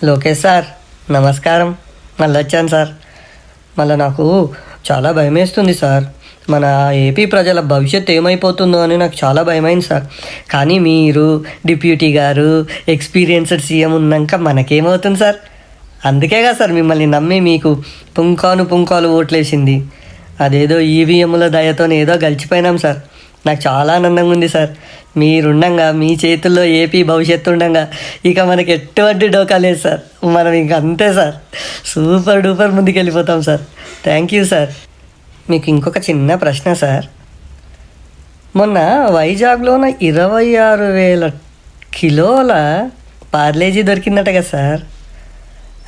Lokesh sir, నమస్కారం. మళ్ళీ వచ్చాను సార్. మళ్ళీ నాకు చాలా భయమేస్తుంది సార్. మన ఏపీ ప్రజల భవిష్యత్తు ఏమైపోతుందో అని నాకు చాలా భయమైంది సార్. కానీ మీరు డిప్యూటీ గారు ఎక్స్పీరియన్స్డ్ సీఎం ఉన్నాక మనకేమవుతుంది సార్? అందుకేగా సార్ మిమ్మల్ని నమ్మి మీకు పుంకాలు ఓట్లేసింది. అదేదో ఈవీఎంల దయతో ఏదో గెలిచిపోయినాం సార్. నాకు చాలా ఆనందంగా ఉంది సార్. మీరుండగా, మీ చేతుల్లో ఏపీ భవిష్యత్తు ఉండగా ఇక మనకి ఎటువంటి డోకా లేదు సార్. మనం ఇంక అంతే సార్, సూపర్ డూపర్ ముందుకు వెళ్ళిపోతాం సార్. Thank you sir. మీకు ఇంకొక చిన్న ప్రశ్న సార్. మొన్న వైజాగ్లోన 26,000 కిలోల పార్లేజీ దొరికిందట కదా సార్?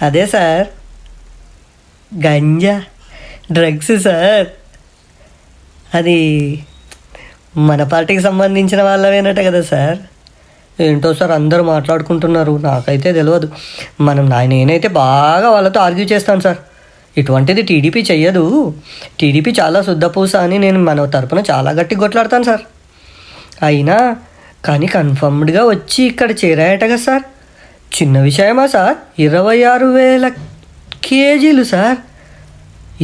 అదే సార్, గంజా డ్రగ్స్ సార్. అది మన పార్టీకి సంబంధించిన వాళ్ళవేనట కదా సార్? ఏంటో సార్ అందరూ మాట్లాడుకుంటున్నారు, నాకైతే తెలియదు. నేనైతే బాగా వాళ్ళతో ఆర్గ్యూ చేస్తాను సార్. ఇటువంటిది టీడీపీ చెయ్యదు, టీడీపీ చాలా శుద్ధపూస అని నేను మన తరపున చాలా గట్టి కొట్లాడతాను సార్. అయినా కానీ కన్ఫర్మ్డ్గా వచ్చి ఇక్కడ చేరాయట కదా సార్? చిన్న విషయమా సార్? 26,000 కేజీలు సార్.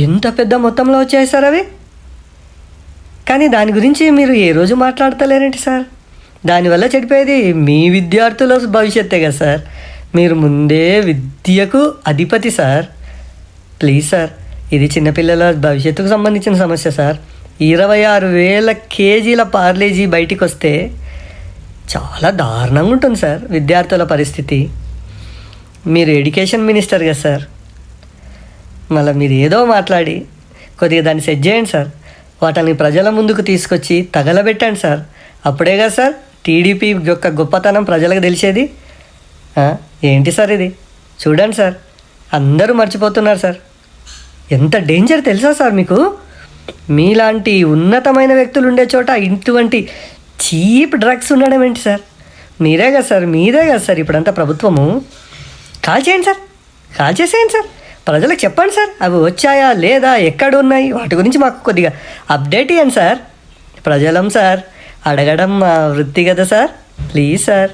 ఎంత పెద్ద మొత్తంలో వచ్చాయి సార్ అవి. కానీ దాని గురించి మీరు ఏ రోజు మాట్లాడతలేరేంటి సార్? దానివల్ల చెడిపోయేది మీ విద్యార్థుల భవిష్యత్తే కదా సార్. మీరు ముందే విద్యకు అధిపతి సార్. ప్లీజ్ సార్, ఇది చిన్నపిల్లల భవిష్యత్తుకు సంబంధించిన సమస్య సార్. 26,000 కేజీల పార్లేజీ బయటికి వస్తే చాలా దారుణంగా ఉంటుంది సార్ విద్యార్థుల పరిస్థితి. మీరు ఎడ్యుకేషన్ మినిస్టర్ కదా సార్. మళ్ళీ మీరు ఏదో మాట్లాడి కొద్దిగా దాన్ని సెట్ చేయండి సార్. వాటిని ప్రజల ముందుకు తీసుకొచ్చి తగలబెట్టండి సార్. అప్పుడే కదా సార్ టీడీపీ యొక్క గొప్పతనం ప్రజలకు తెలిసేది. ఏంటి సార్ ఇది? చూడండి సార్, అందరూ మర్చిపోతున్నారు సార్. ఎంత డేంజర్ తెలుసా సార్ మీకు? మీలాంటి ఉన్నతమైన వ్యక్తులు ఉండే చోట ఇటువంటి చీప్ డ్రగ్స్ ఉండడం ఏంటి సార్? మీదే కదా సార్ ఇప్పుడంతా ప్రభుత్వము. కాల్ చేయండి సార్, కాల్ చేసేయండి సార్. ప్రజలకు చెప్పండి సార్, అవి వచ్చాయా లేదా, ఎక్కడ ఉన్నాయి, వాటి గురించి మాకు కొద్దిగా అప్డేట్ ఇవ్వండి సార్. ప్రజలం సార్, అడగడం మా వృత్తి కదా సార్. Please sir.